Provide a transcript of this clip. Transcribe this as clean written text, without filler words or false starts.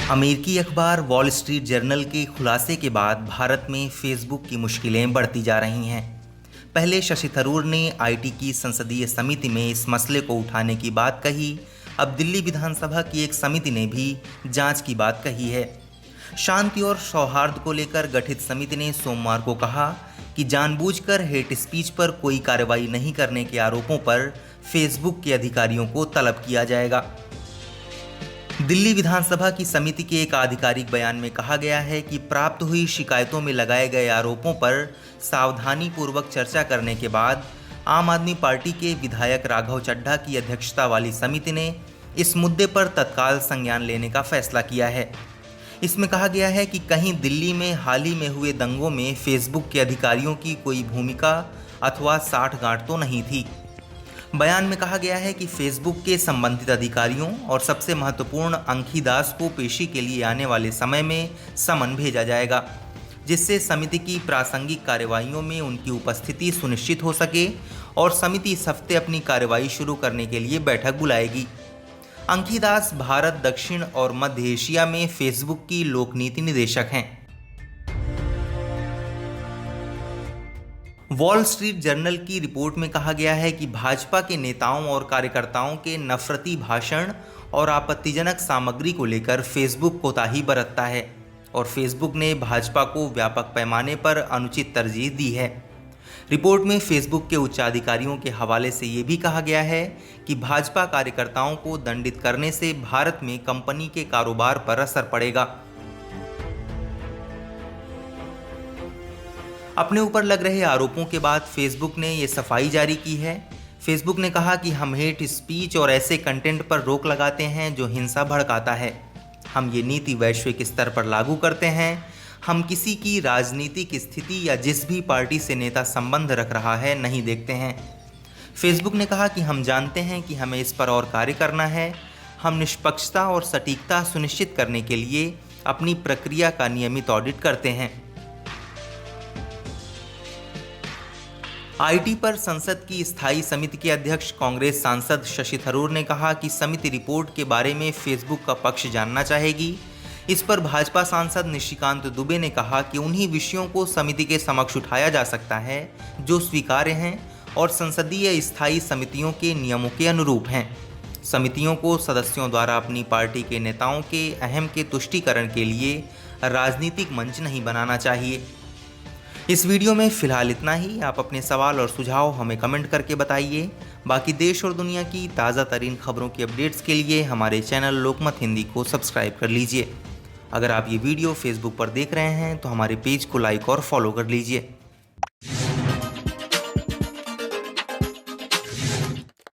अमेरिकी अखबार wall street journal के खुलासे के बाद भारत में फेसबुक की मुश्किलें बढ़ती जा रही हैं। पहले शशि थरूर ने आईटी की संसदीय समिति में इस मसले को उठाने की बात कही। अब दिल्ली विधानसभा की एक समिति ने भी जांच की बात कही है। शांति और सौहार्द को लेकर गठित समिति ने सोमवार को कहा कि जानबूझकर हेट स्पीच पर कोई कार्रवाई नहीं करने के आरोपों पर फेसबुक के अधिकारियों को तलब किया जाएगा। दिल्ली विधानसभा की समिति के एक आधिकारिक बयान में कहा गया है कि प्राप्त हुई शिकायतों में लगाए गए आरोपों पर सावधानीपूर्वक चर्चा करने के बाद आम आदमी पार्टी के विधायक राघव चड्ढा की अध्यक्षता वाली समिति ने इस मुद्दे पर तत्काल संज्ञान लेने का फैसला किया है। इसमें कहा गया है कि कहीं दिल्ली में हाल ही में हुए दंगों में फेसबुक के अधिकारियों की कोई भूमिका अथवा साठगांठ तो नहीं थी। बयान में कहा गया है कि फेसबुक के संबंधित अधिकारियों और सबसे महत्वपूर्ण अंकी दास को पेशी के लिए आने वाले समय में समन भेजा जाएगा, जिससे समिति की प्रासंगिक कार्यवाहियों में उनकी उपस्थिति सुनिश्चित हो सके और समिति इस हफ्ते अपनी कार्यवाही शुरू करने के लिए बैठक बुलाएगी। अंकी दास भारत, दक्षिण और मध्य एशिया में फेसबुक की लोकनीति निदेशक हैं। वॉल स्ट्रीट जर्नल की रिपोर्ट में कहा गया है कि भाजपा के नेताओं और कार्यकर्ताओं के नफरती भाषण और आपत्तिजनक सामग्री को लेकर फेसबुक कोताही बरतता है और फेसबुक ने भाजपा को व्यापक पैमाने पर अनुचित तरजीह दी है। रिपोर्ट में फेसबुक के उच्चाधिकारियों के हवाले से ये भी कहा गया है कि भाजपा कार्यकर्ताओं को दंडित करने से भारत में कंपनी के कारोबार पर असर पड़ेगा। अपने ऊपर लग रहे आरोपों के बाद फेसबुक ने ये सफाई जारी की है। फेसबुक ने कहा कि हम हेट स्पीच और ऐसे कंटेंट पर रोक लगाते हैं जो हिंसा भड़काता है। हम ये नीति वैश्विक स्तर पर लागू करते हैं। हम किसी की राजनीतिक स्थिति या जिस भी पार्टी से नेता संबंध रख रहा है नहीं देखते हैं। फेसबुक ने कहा कि हम जानते हैं कि हमें इस पर और कार्य करना है। हम निष्पक्षता और सटीकता सुनिश्चित करने के लिए अपनी प्रक्रिया का नियमित ऑडिट करते हैं। आईटी पर संसद की स्थायी समिति के अध्यक्ष कांग्रेस सांसद शशि थरूर ने कहा कि समिति रिपोर्ट के बारे में फेसबुक का पक्ष जानना चाहेगी। इस पर भाजपा सांसद निशिकांत दुबे ने कहा कि उन्हीं विषयों को समिति के समक्ष उठाया जा सकता है जो स्वीकार्य हैं और संसदीय स्थायी समितियों के नियमों के अनुरूप हैं। समितियों को सदस्यों द्वारा अपनी पार्टी के नेताओं के अहम के तुष्टीकरण के लिए राजनीतिक मंच नहीं बनाना चाहिए। इस वीडियो में फिलहाल इतना ही। आप अपने सवाल और सुझाव हमें कमेंट करके बताइए। बाकी देश और दुनिया की ताज़ा तरीन खबरों की अपडेट्स के लिए हमारे चैनल लोकमत हिंदी को सब्सक्राइब कर लीजिए। अगर आप ये वीडियो फेसबुक पर देख रहे हैं तो हमारे पेज को लाइक और फॉलो कर लीजिए।